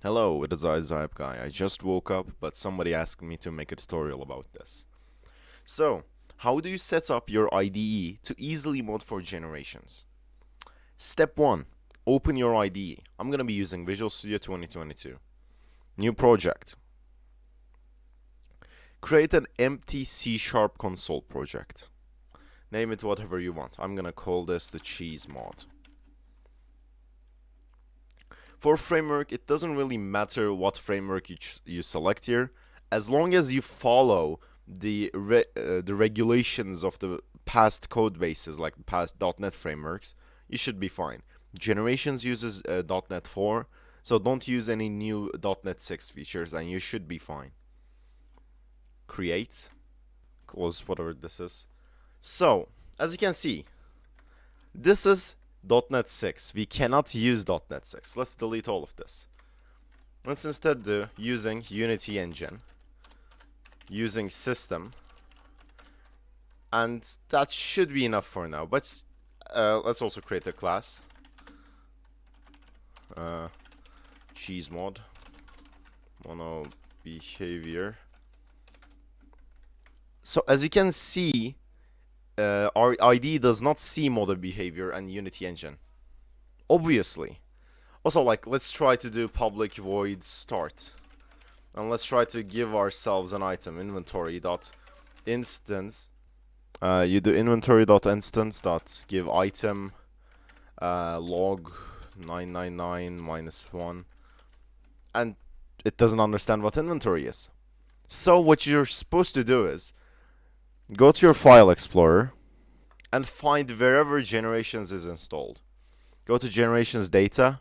Hello, it is iZype I just woke up, but somebody asked me to make a tutorial about this. So, how do you set up your IDE to easily mod for generations? Step 1. Open your IDE. I'm going to be using Visual Studio 2022. New project. Create an empty C# console project. Name it whatever you want. I'm going to call this the cheese mod. For framework, it doesn't really matter what framework you select here, as long as you follow the regulations of the past code bases, like the past .NET frameworks, you should be fine. Generations uses .NET 4, so don't use any new .NET 6 features, and you should be fine. Create, close whatever this is. So, as you can see, this is .NET 6. We cannot use .NET 6. Let's delete all of this. Let's instead do using Unity Engine, using System, and that should be enough for now. But let's also create a class. Cheese mod, mono behavior. So as you can see, our IDE does not see model behavior and Unity Engine. Obviously. Also, let's try to do public void start. And let's try to give ourselves an item, inventory.instance. You do inventory.instance.give item log 999 minus 1. And it doesn't understand what inventory is. So what you're supposed to do is go to your file explorer and find wherever generations is installed. Go to generations data,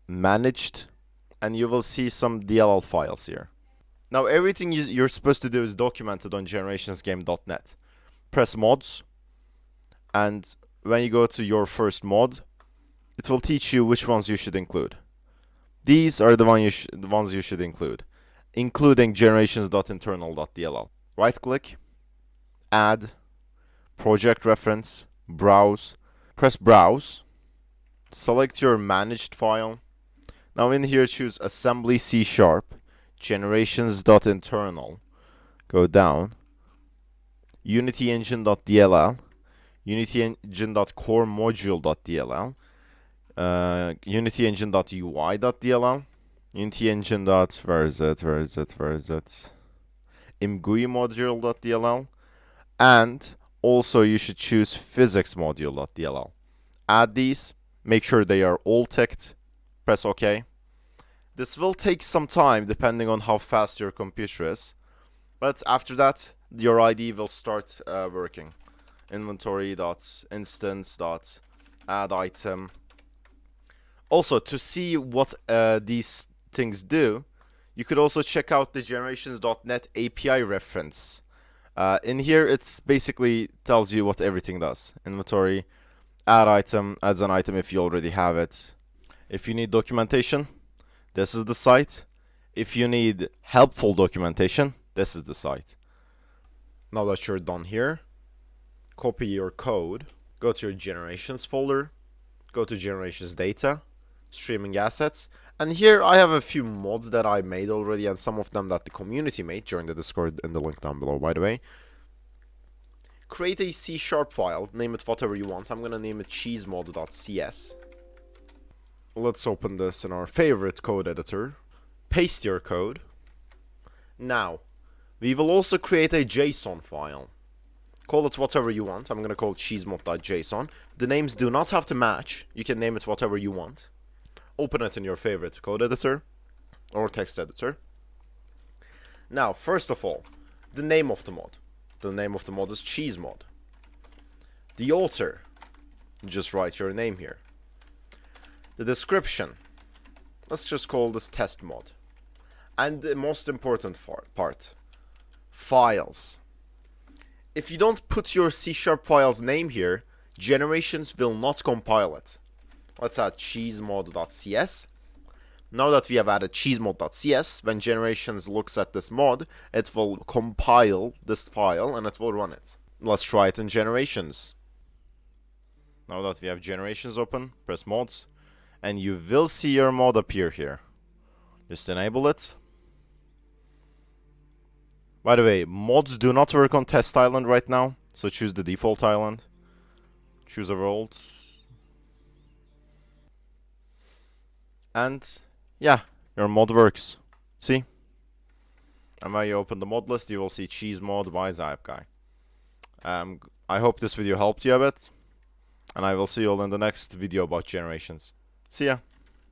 managed, and you will see some DLL files here. Now everything you're supposed to do is documented on generationsgame.net. Press mods, and when you go to your first mod, it will teach you which ones you should include. These are the ones you should include, including generations.internal.dll. Right click, add, project reference, browse, press browse, select your managed file. Now in here choose assembly C#, generations.internal, go down, unity engine.dll, unity engine.core module.dll, unity engine.ui.dll, unity engine. Where is it? ImGUI module.dll, and also you should choose physics module.dll. Add these, make sure they are all ticked, press OK. This will take some time depending on how fast your computer is, but after that your IDE will start working. Inventory.instance.add item. Also, to see what these things do, you could also check out the generations.net API reference. In here, it basically tells you what everything does. Inventory, add item, adds an item if you already have it. If you need documentation, this is the site. If you need helpful documentation, this is the site. Now that you're done here, copy your code, go to your generations folder, go to generations data, streaming assets, and here I have a few mods that I made already and some of them that the community made. Join the Discord in the link down below, by the way. Create a C# file, name it whatever you want. I'm gonna name it cheesemod.cs. Let's open this in our favorite code editor. Paste your code. Now, we will also create a JSON file. Call it whatever you want. I'm gonna call it cheesemod.json. The names do not have to match. You can name it whatever you want. Open it in your favorite code editor or text editor. Now, first of all, the name of the mod. The name of the mod is cheesemod. The author, just write your name here. The description, let's just call this test mod. And the most important part, files. If you don't put your C# file's name here, generations will not compile it. Let's add cheesemod.cs. Now that we have added cheesemod.cs, when generations looks at this mod, it will compile this file and it will run it. Let's try it in generations. Now that we have generations open, press mods, and you will see your mod appear here. Just enable it. By the way, mods do not work on test island right now, so choose the default island. Choose a world. And yeah, your mod works. See? And when you open the mod list, you will see cheese mod by Zyapguy. I hope this video helped you a bit, and I will see you all in the next video about generations. See ya!